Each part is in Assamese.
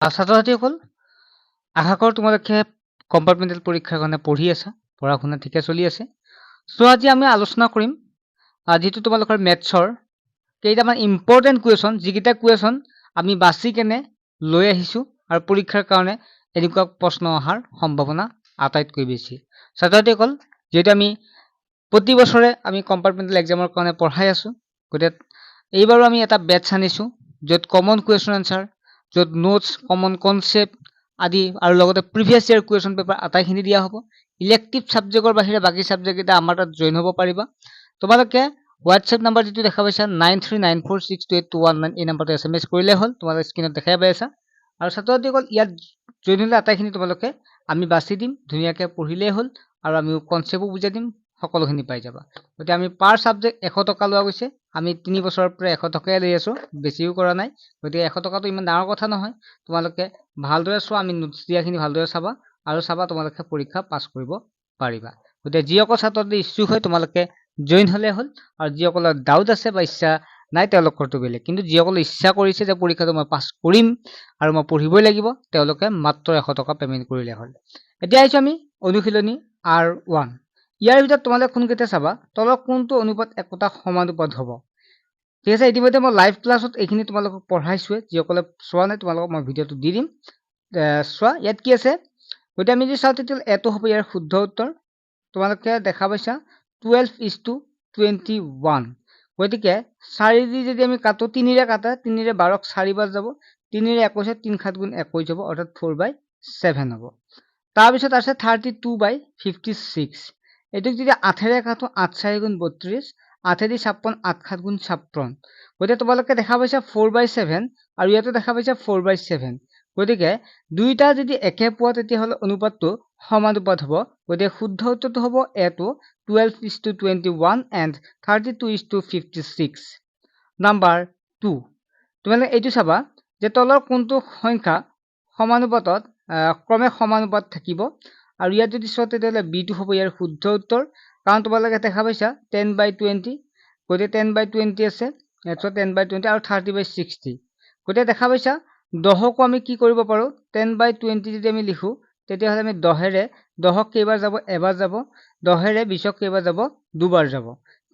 ছাত্ৰ ছাত্ৰীসকল আশা কৰোঁ তোমালোকে কম্পাৰ্টমেণ্টেল পৰীক্ষাৰ কাৰণে পঢ়ি আছা, পঢ়া শুনা ঠিকে চলি আছে। চ' আজি আমি আলোচনা কৰিম যিটো তোমালোকৰ মেথছৰ কেইটামান ইম্পৰ্টেণ্ট কুৱেশ্যন, যিকেইটা কুৱেশ্যন আমি বাছি কেনে লৈ আহিছোঁ আৰু পৰীক্ষাৰ কাৰণে এনেকুৱা প্ৰশ্ন অহাৰ সম্ভাৱনা আটাইতকৈ বেছি। ছাত্ৰ ছাত্ৰীসকল যিহেতু আমি প্ৰতি বছৰে আমি কম্পাৰ্টমেণ্টেল এক্সামৰ কাৰণে পঢ়াই আছোঁ, গতিকে এইবাৰো আমি এটা বেটছ আনিছোঁ য'ত কমন কুৱেশ্যন এনচাৰ, য'ত নোটছ, কমন কনচেপ্ট আদি আৰু লগতে প্ৰিভিয়াছ ইয়াৰ কুৱেশ্যন পেপাৰ আটাইখিনি দিয়া হ'ব। ইলেক্টিভ ছাবজেক্টৰ বাহিৰে বাকী ছাবজেক্টকেইটা আমাৰ তাত জইন হ'ব পাৰিবা। তোমালোকে হোৱাটছএপ নাম্বাৰ যিটো দেখা পাইছা 9394628219 এই নাম্বাৰটো SMS কৰিলে হ'ল, তোমালোকে স্ক্ৰীণত দেখাই পাই আছা। আৰু ছাত্ৰ ছাত্ৰীসকল ইয়াত জইন হ'লে আটাইখিনি তোমালোকে আমি বাছি দিম, ধুনীয়াকৈ পঢ়িলেই হ'ল আৰু আমি কনচেপ্টো বুজাই দিম, সকলোখিনি পাই যাবা। গতিকে আমি পাৰ ছাবজেক্ট 100 টকা লোৱা গৈছে। আমি 3 বছৰৰ পৰা 100 টকাই লৈ আছোঁ, বেছিও কৰা নাই। গতিকে 100 টকাটো ইমান ডাঙৰ কথা নহয়। তোমালোকে ভালদৰে চোৱা, আমি নোটছ দিয়াখিনি ভালদৰে চাবা আৰু তোমালোকে পৰীক্ষা পাছ কৰিব পাৰিবা। গতিকে যিসকল ছাত্ৰ ছাত্ৰী ইচ্ছুক হয় তোমালোকে জইন হ'লে হ'ল, আৰু যিসকলৰ ডাউট আছে বা ইচ্ছা নাই তেওঁলোকৰটো বেলেগ, কিন্তু যিসকলে ইচ্ছা কৰিছে যে পৰীক্ষাটো মই পাছ কৰিম আৰু মই পঢ়িবই লাগিব, তেওঁলোকে মাত্ৰ 100 টকা পে'মেণ্ট কৰিলে হ'ল। এতিয়া আহিছোঁ আমি অনুশীলনী R1। ইয়াৰ ভিতৰত তোমালোকে কোনকেইটা চাবা, তলৰ কোনটো অনুপাত একোটা সমানুপাত হ'ব। ঠিক আছে, ইতিমধ্যে মই লাইভ ক্লাছত এইখিনি তোমালোকক পঢ়াইছোৱে, যিসকলে চোৱা নাই তোমালোকক মই ভিডিঅ'টো দি দিম, চোৱা। ইয়াত কি আছে, গতিকে আমি যদি চাওঁ তেতিয়াহ'লে এইটো হ'ব ইয়াৰ শুদ্ধ উত্তৰ। তোমালোকে দেখা পাইছা 12:21। গতিকে 4 দি যদি আমি কাটো, 3ৰে কাটা, 3ৰে 12ক 4 বাৰ যাব, 3ৰে 21, 3 7 গুণ 21 হ'ব, অৰ্থাৎ 4/7 হ'ব। তাৰপিছত আছে 32/56। এইটোক যদি 8ৰে কাটো, 8 4 গুণ 32, 8 56, 8 7 গুণ 56। গতিকে তোমালোকে দেখা পাইছা 4/7 আৰু ইয়াতো দেখা পাইছা 4/7। গতিকে দুইটা যদি একে পোৱা তেতিয়াহ'লে অনুপাতটো সমানুপাত হ'ব। গতিকে শুদ্ধ উত্তৰটো হ'ব এইটো 12:21 and 32:56। নাম্বাৰ 2, তোমালোকে এইটো চাবা যে তলৰ কোনটো সংখ্যা সমানুপাতত ক্ৰমে সমানুপাত থাকিব, আৰু ইয়াত যদি চোৱা তেতিয়াহ'লে বিটো হ'ব ইয়াৰ শুদ্ধ উত্তৰ, কাৰণ তোমালোকে দেখা পাইছা 10/20। গতিকে 10/20 আছে, ইয়াত চোৱা 10/20 আৰু 30/60। গতিকে দেখা পাইছা 10কো আমি কি কৰিব পাৰোঁ, 10/20 যদি আমি লিখোঁ তেতিয়াহ'লে আমি 10ৰে 10ক কেইবাৰ যাব, এবাৰ যাব, 10ৰে 20ক কেইবাৰ যাব, দুবাৰ যাব।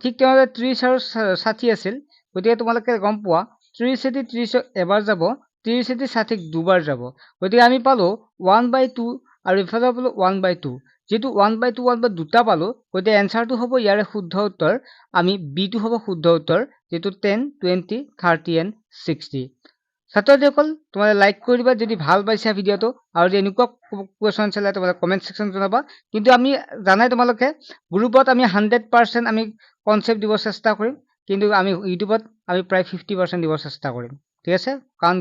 ঠিক তেনেদৰে 30 আৰু 60 আছিল। গতিকে তোমালোকে গম পোৱা 30 দি 30ক এবাৰ যাব, 30 দি 60ক দুবাৰ যাব। গতিকে আমি পালোঁ 1/2 আৰু ইফালে পালোঁ 1/2। যিহেতু 1/2 1/2 দুটা পালোঁ, গতিকে এনচাৰটো হ'ব ইয়াৰে শুদ্ধ উত্তৰ, আমি বিটো হ'ব শুদ্ধ উত্তৰ, যিটো 10, 20, 30 and 60। ছাত্ৰ ছাত্ৰীসকল তোমালোকে লাইক কৰি দিবা যদি ভাল পাইছা ভিডিঅ'টো, আৰু যদি এনেকুৱা কুৱেশ্যন চালে তোমালোকে কমেণ্ট ছেকশ্যন জনাবা। কিন্তু আমি জানাই তোমালোকে গ্ৰুপত আমি 100% আমি কনচেপ্ট দিব চেষ্টা কৰিম, কিন্তু আমি ইউটিউবত আমি প্ৰায় 50% দিব চেষ্টা কৰিম। ঠিক আছে, কাৰণ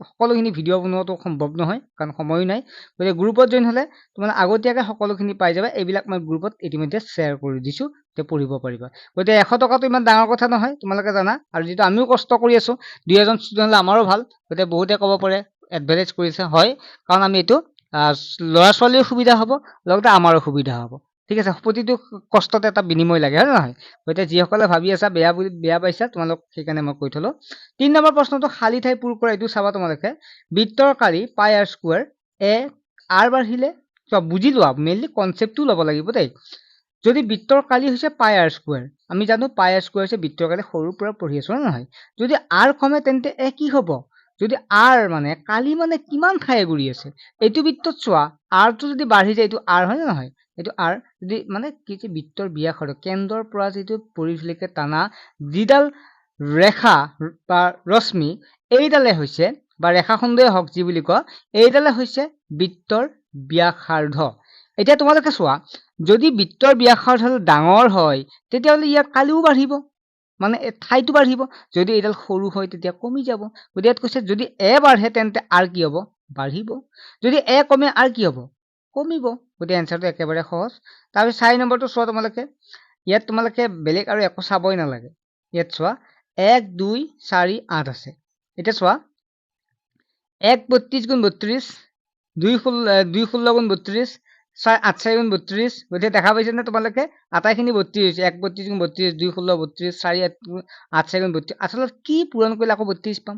সকলোখিনি ভিডিঅ' বনোৱাটো সম্ভৱ নহয়, কাৰণ সময়ো নাই। গতিকে গ্ৰুপত জইন হ'লে তোমালোকে আগতীয়াকৈ সকলোখিনি পাই যাবা। এইবিলাক মই গ্ৰুপত ইতিমধ্যে শ্বেয়াৰ কৰি দিছোঁ, যে পঢ়িব পাৰিবা। গতিকে 100 টকাটো ইমান ডাঙৰ কথা নহয়, তোমালোকে জানা। আৰু যিটো আমিও কষ্ট কৰি আছোঁ, 2 এজন ষ্টুডেণ্ট হ'লে আমাৰো ভাল। গতিকে বহুতে ক'ব পাৰে এডভাৰটাইজ কৰিছে, হয়, কাৰণ আমি এইটো ল'ৰা ছোৱালীৰ সুবিধা হ'ব, লগতে আমাৰো সুবিধা হ'ব। ঠিক আছে, প্ৰতিটো কষ্টতে এটা বিনিময় লাগে, হয় নে নহয়? গতিকে যিসকলে ভাবি আছা বেয়া পাইছা, তোমালোক সেইকাৰণে মই কৈ থলোঁ। 3 নম্বৰ প্ৰশ্নটো খালী ঠাই পূৰ কৰা, এইটো চাবা তোমালোকে। বৃত্তৰ কালি পাই আৰ স্কুৱাৰ আৰ বাঢ়িলে, বুজি লোৱা, মেইনলি কনচেপ্টটো ল'ব লাগিব দেই। যদি বৃত্তৰ কালি হৈছে পাই আৰ স্কুৱাৰ, আমি জানো পাই আৰ স্কুৱাৰ হৈছে বৃত্তৰ কালি, সৰুৰ পৰা পঢ়ি আছো, হয় নহয়? যদি আৰ কমে তেন্তে কি হ'ব? যদি আৰ মানে কালি মানে কিমান ঠাই ঘূৰি আছে, এইটো বৃত্তত চোৱা আৰটো যদি বাঢ়ি যায়, এইটো আৰ হয় নে নহয়? এইটো আৰ যদি মানে কি যে বৃত্তৰ ব্যাসাৰ্ধ কেন্দ্ৰৰ পৰা যিটো পৰিধিলৈকে টানা যিডাল ৰেখা বা ৰশ্মি, এইডালে হৈছে, বা ৰেখাখণ্ডই হওক যি বুলি কয়, এইডালে হৈছে বৃত্তৰ ব্যাসাৰ্ধ। এতিয়া তোমালোকে চোৱা, যদি বৃত্তৰ ব্যাসাৰ্ধ ডাঙৰ হয় তেতিয়াহ'লে ইয়াৰ কালিও বাঢ়িব, মানে ঠাইটো বাঢ়িব। যদি এইডাল সৰু হয় তেতিয়া কমি যাব। গতিকে ইয়াত কৈছে যদি এ বাঢ়ে তেন্তে আৰ কি হ'ব? বাঢ়িব। যদি এ কমে আৰ কি হ'ব? কমিব। গতিকে এনচাৰটো একেবাৰে সহজ। তাৰপিছত 4 নম্বৰটো চোৱা তোমালোকে। ইয়াত তোমালোকে বেলেগ আৰু একো চাবই নালাগে। ইয়াত চোৱা 1 2 4 8 আছে। এতিয়া চোৱা 1 32 গুণ 32, 2 16 গুণ 32, 8 4 গুণ 32। গতিকে দেখা পাইছে নে তোমালোকে আটাইখিনি 32 হৈছে। 1 32 গুণ 32, 2 16 32, 4 8 4 গুণ 32। আচলত কি পূৰণ কৰিলে আকৌ 32 পাম?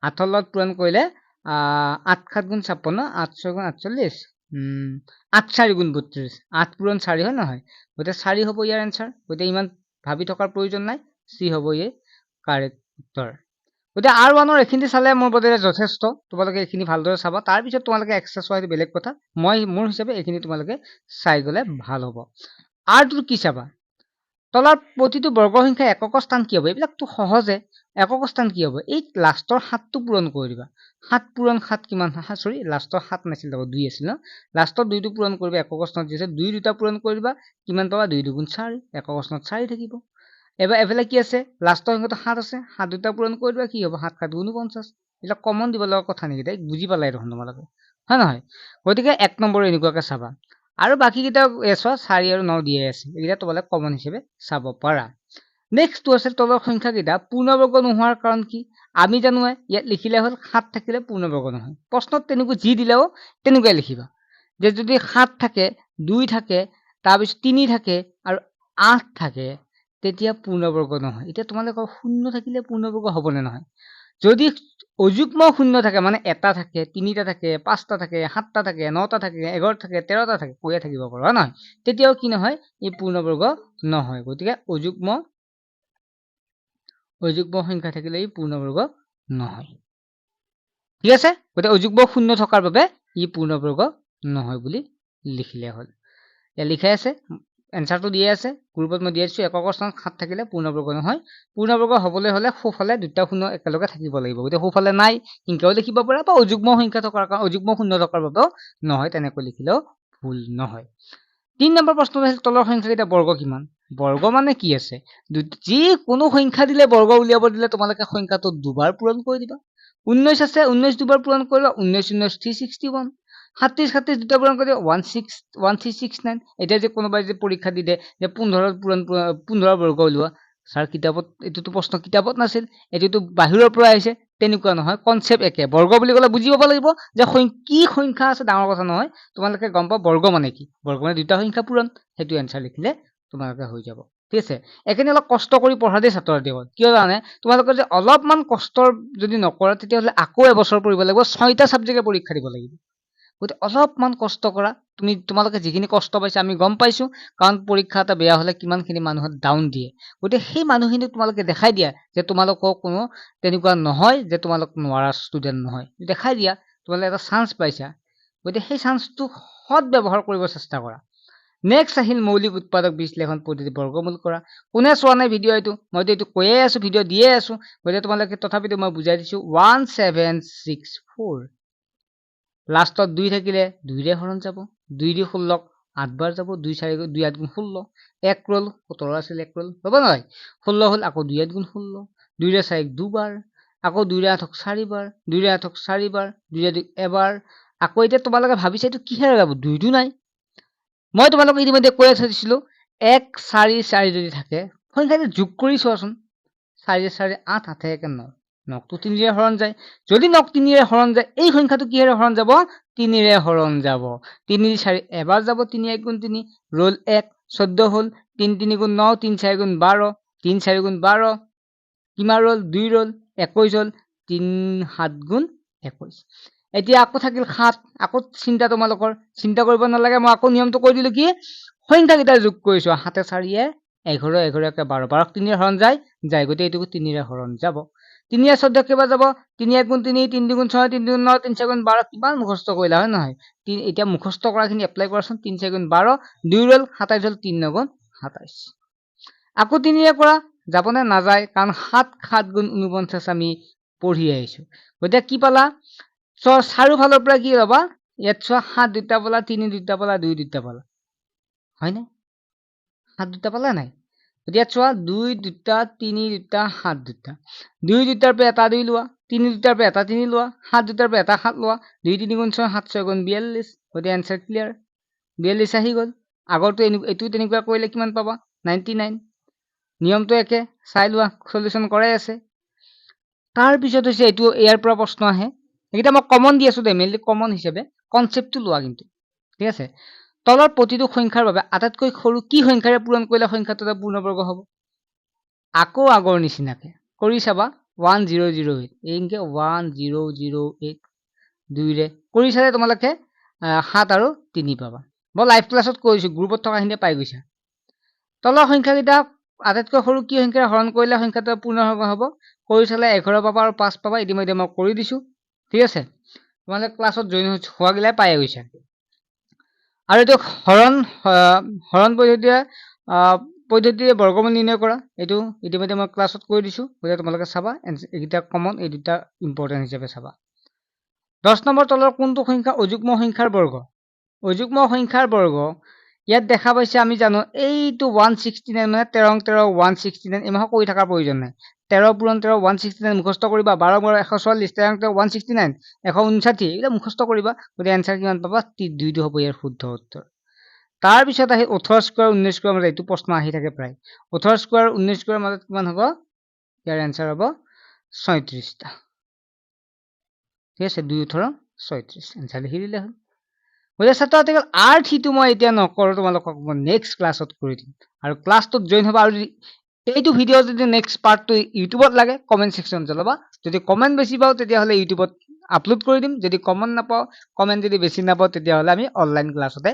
8ৰ লগত পূৰণ কৰিলে 8 7 গুণ 56, 8 6 গুণ 48, 8 4 গুণ 32, 8 পূৰণ 4 হয় নহয়, গতিকে 4 হ'ব ইয়াৰ এনচাৰ। গতিকে ইমান ভাবি থকাৰ প্ৰয়োজন নাই, চি হ'ব এই কাৰেক্ট উত্তৰ। গতিকে R1ৰ এইখিনি চালে মোৰ বোধেৰে যথেষ্ট, তোমালোকে এইখিনি ভালদৰে চাবা। তাৰপিছত তোমালোকে এক্সট্ৰা চোৱাটো বেলেগ কথা, মোৰ হিচাপে এইখিনি তোমালোকে চাই গ'লে ভাল হ'ব। R2 কি চাবা, তলৰ প্ৰতিটো বৰ্গ সংখ্যা একক স্থান কি হ'ব, এইবিলাকতো সহজে। একক স্থান কি হ'ব, এই লাষ্টৰ 7টো পূৰণ কৰি দিবা। 7 পূৰণ 7 কিমান, সৰি লাষ্টৰ 7 নাছিল, 2 আছিল ন, লাষ্টৰ 2টো পূৰণ কৰিবা। একক স্থানত যি আছে 2 দুটা পূৰণ কৰিবা, কিমান পাবা, 2 2 গুণ 4, একক স্থানত 4 থাকিব। এবাৰ এফালে কি আছে, লাষ্টৰ সংখ্যাটো 7 আছে, 7 দুটা পূৰণ কৰি দিবা, কি হ'ব, 7 7 গুণ 49। এইবিলাক কমন দিব লগা কথা নেকি, তাই বুজি পালাই দেখোন তোমালোকে, হয় নহয়। গতিকে 1 নম্বৰ এনেকুৱাকে চাবা। আৰু বাকীকেইটা চোৱা 4 আৰু 9 দিয়ে আছে, এইকেইটা তোমালোকে কমন হিচাপে চাব পাৰা। নেক্সটটো আছে তলৰ সংখ্যাকেইটা পূৰ্ণবৰ্গ নোহোৱাৰ কাৰণ কি। আমি জানো ইয়াত লিখিলে হ'ল 7 থাকিলে পূৰ্ণবৰ্গ নহয়। প্ৰশ্নত তেনেকুৱা যি দিলেও তেনেকুৱাই লিখিবা, যে যদি 7 থাকে, 2 থাকে, তাৰপিছত 3 থাকে আৰু 8 থাকে, তেতিয়া পূৰ্ণবৰ্গ নহয়। এতিয়া তোমালোকৰ 0 থাকিলে পূৰ্ণবৰ্গ হ'বনে নহয়। যদি অযুগ্ম 0 থাকে, মানে 1টা থাকে, 3টা থাকে, 5টা থাকে, 7টা থাকে, 9টা থাকে, 11টা থাকে, 13টা থাকে, কৈয়ে থাকিব পাৰো, হয় নহয়, তেতিয়াও কি নহয়, এই পূৰ্ণবৰ্গ নহয়। গতিকে অযুগ্ম সংখ্যা থাকিলে ই পূৰ্ণবৰ্গ নহয়, ঠিক আছে। গতিকে অযুগ্ম 0 থকাৰ বাবে ই পূৰ্ণবৰ্গ নহয় বুলি লিখিলে হ'ল। ইয়াত লিখাই আছে, এনচাৰটো দিয়ে আছে, গ্ৰুপত মই দি আছো। একক স্থানত 7 থাকিলে পূৰ্ণবৰ্গ নহয়। পূৰ্ণবৰ্গ হ'বলৈ হ'লে সোঁফালে 2টা 0 একেলগে থাকিব লাগিব। গতিকে সোঁফালে নাই, সংখ্যাও লিখিব পাৰা, বা অযুগ্ম সংখ্যা থকাৰ কাৰণে, অযুগ্ম 0 থকাৰ বাবেও নহয়, তেনেকৈ লিখিলেও ভুল নহয়। 3 নম্বৰ প্ৰশ্নটো আছিল তলৰ সংখ্যাকেইটা বৰ্গ কিমান। বৰ্গ মানে কি আছে, যিকোনো সংখ্যা দিলে বৰ্গ উলিয়াব দিলে তোমালোকে সংখ্যাটো দুবাৰ পূৰণ কৰি দিবা। 19 আছে, 19 দুবাৰ পূৰণ কৰিবা, 19 19 361, 37 37 দুটা পূৰণ কৰি 1369। এতিয়া যে কোনোবাই যে পৰীক্ষা দি দে যে 15 বৰ্গ উলিওৱা, ছাৰ কিতাপত এইটোতো প্ৰশ্ন কিতাপত নাছিল, এইটোতো বাহিৰৰ পৰা আহিছে, তেনেকুৱা নহয়, কনচেপ্ট একে। বৰ্গ বুলি ক'লে বুজি পাব লাগিব যে কি সংখ্যা আছে, ডাঙৰ কথা নহয়, তোমালোকে গম পাব বৰ্গ মানে কি। বৰ্গ মানে 2টা সংখ্যা পূৰণ, সেইটো এনচাৰ লিখিলে তোমালোকে হৈ যাব, ঠিক আছে। এইখিনি অলপ কষ্ট কৰি পঢ়া দেই ছাত্ৰ ছাত্ৰীসকল, কিয় জানে, তোমালোকৰ যে অলপমান কষ্টৰ যদি নকৰা, তেতিয়াহ'লে আকৌ এবছৰ পঢ়িব লাগিব, 6টা ছাবজেক্টে পৰীক্ষা দিব লাগিব। গতিকে অলপমান কষ্ট কৰা। তোমালোকে যিখিনি কষ্ট পাইছা আমি গম পাইছো, কাৰণ পৰীক্ষা এটা বেয়া হলে কিমানখিনি মানুহক ডাউন দিয়ে। গতিকে সেই মানুহখিনিক তোমালোকে দেখাই দিয়া যে তোমালোকক কোনো তেনেকুৱা নহয় যে তোমালোক নোৱাৰা ষ্টুডেণ্ট নহয়, দেখাই দিয়া তোমালোকে এটা চান্স পাইছা। গতিকে সেই চান্সটো সৎ ব্যৱহাৰ কৰিব চেষ্টা কৰা। নেক্সট আহিল মৌলিক উৎপাদক বিশ্লেষণ পদ্ধতি বৰ্গমূল কৰা। কোনে চোৱা নাই ভিডিঅ' এইটো, মইতো এইটো কৈয়ে আছো, ভিডিঅ' দিয়ে আছো। গতিকে তোমালোকে তথাপিতো মই বুজাই দিছো। 1764, লাষ্টত 2 থাকিলে 2ৰে হৰণ যাব, 2 দি 16 8 বাৰ যাব, 2 4 2 8 গুণ 16, 1 ৰল 17 আছিল, 1 ৰল হ'ব নহয়, 16 হ'ল, আকৌ 2 8 গুণ 16, 2ৰে 4 2বাৰ, আকৌ 2ৰে 8ক 4 বাৰ, 2ৰে 8ক 4 বাৰ, 2ৰে 2 এবাৰ। আকৌ এতিয়া তোমালোকে ভাবিছা এইটো কিহেৰে যাব, 2টো নাই। মই তোমালোকক ইতিমধ্যে কৈ থৈছিলো 1 4 4 যদি থাকে সংখ্যাটো যোগ কৰি চোৱাচোন, 4 4 8, 8 1 9, 9টো 3ৰে হৰণ যায়। যদি 9 3ৰে হৰণ যায়, এই সংখ্যাটো কিহেৰে হৰণ যাব, 3ৰে হৰণ যাব। 3 4 এবাৰ যাব, 3 1 গুণ 3 ৰল 1, 14 হ'ল, 3 3 গুণ 9, 3 4 গুণ 12, 3 4 গুণ 12 কিমান ৰল, 2 ৰল, 21 হ'ল, 3 7 গুণ 21। এতিয়া আকৌ থাকিল 7, আকৌ চিন্তা তোমালোকৰ, চিন্তা কৰিব নালাগে, মই আকৌ নিয়মটো কৈ দিলো কি, সংখ্যাকেইটা যোগ কৰিছো, 7 4 11 11 কে 12, 12ক 3ৰে হৰণ যায়, গতিকে এইটোকো 3ৰে হৰণ যাব। 3 14 কেইবাৰ যাব, 3 1 গুণ 3, 3 2 গুণ 6, 3 2 গুণ 9, 3 4 গুণ 12, কিমান মুখস্থ কৰিলা, হয় নহয়। এতিয়া মুখস্থ কৰাখিনি এপ্লাই কৰাচোন, 3 4 গুণ 12, 2 ৰল 27 হ'ল, 3 9 গুণ 27। আকৌ 3ৰে কৰা যাবনে, নাযায়, কাৰণ 7 7 গুণ 49 আমি পঢ়ি আহিছো। গতিকে কি পালা, চাৰিওফালৰ পৰা কি ল'বা, ইয়াত চোৱা 7 দুটা পালা, 3 দুটা পালা, 2 দুটা পালা, হয়নে, 7 দুটা পালা নাই। এতিয়া চোৱা 2 দুটা, 3 দুটা, 7 দুটা, 2 দুটাৰ পৰা এটা 2 লোৱা, 3 দুটাৰ পৰা এটা 3 লোৱা, 7 দুটাৰ পৰা এটা 7 লোৱা, 2 3 গুণ 6, 7 6 গুণ 42, গতিকে এনচাৰ ক্লিয়াৰ, 42 আহি গ'ল। আগৰটো এইটো তেনেকুৱা কৰিলে কিমান পাবা, 99। নিয়মটো একে, চাই লোৱা, সলিউশ্যন কৰাই আছে। তাৰপিছত হৈছে এইটো, ইয়াৰ পৰা প্ৰশ্ন আহে, এইকেইটা মই কমন দি আছো দেই, মেইনলি কমন হিচাপে, কনচেপ্টটো লোৱা কিন্তু, ঠিক আছে। তলৰ প্ৰতিটো সংখ্যাৰ বাবে আটাইতকৈ সৰু কি সংখ্যাৰে পূৰণ কৰিলে সংখ্যাটো এটা পূৰ্ণবৰ্গ হ'ব। আকৌ আগৰ নিচিনাকে কৰি চাবা, 1008, এই 1008, 2ৰে কৰি চালে তোমালোকে 7 আৰু 3 পাবা মই লাইভ ক্লাছত কৈছো গ্ৰুপত থকাখিনিয়ে পাই গৈছা তলৰ সংখ্যাকেইটা আটাইতকৈ সৰু কি সংখ্যাৰে হৰণ কৰিলে সংখ্যাটো পূৰ্ণবৰ্গ হ'ব কৰি চালে 11 পাবা আৰু 5 পাবা ইতিমধ্যে মই কৰি দিছো ঠিক আছে তোমালোকে ক্লাছত জইন হোৱাগিলাই পাই গৈছা আৰু এইটো হৰণ পদ্ধতিৰে বৰ্গমূল নিৰ্ণয় কৰা এইটো ইতিমধ্যে মই ক্লাছত কৈ দিছো গতিকে তোমালোকে চাবা এইকেইটা কমন এই দুটা ইম্পৰ্টেণ্ট হিচাপে চাবা 10 নম্বৰ তলৰ কোনটো সংখ্যা অযুগ্ম সংখ্যাৰ বৰ্গ অযুগ্ম সংখ্যাৰ বৰ্গ ইয়াত দেখা পাইছে আমি জানো এইটো 169 মানে 13 13 169 ইমাহ কৰি থকাৰ প্ৰয়োজন নাই 13 পূৰণ 13 169 মুখস্থ কৰিবা 12 12 144 13 13 169 159 এটা মুখস্থ কৰিবা গতিকে এনসাৰ কিমান পাবা 2 টো হ'ব ইয়াৰ শুদ্ধ উত্তৰ তাৰ পিছত আহি 18 স্কয়াৰ 19 স্কয়াৰ মানে এইটো প্ৰশ্ন আহি থাকে প্ৰায় 18 স্কয়াৰ 19 স্কয়াৰ মাজত কিমান হ'ব ইয়াৰ এনসাৰ হ'ব 36 টা ঠিক আছে 2 18 36 এনসাৰ লিখি দিলে হ'ল গতিকে ছাত্ৰছাত্ৰীসকল আৰ্ট মই এতিয়া নকৰো তোমালোকক মই নেক্সট ক্লাছত কৰি দিম আৰু ক্লাছটোত জইন হ'বা আৰু এইটো ভিডিঅ' যদি নেক্সট পাৰ্টটো ইউটিউবত লাগে কমেণ্ট ছেকশ্যন জ্বলাবা যদি কমেণ্ট বেছি পাওঁ তেতিয়াহ'লে ইউটিউবত আপলোড কৰি দিম যদি কমেণ্ট নাপাওঁ কমেণ্ট যদি বেছি নাপাওঁ তেতিয়াহ'লে আমি অনলাইন ক্লাছতে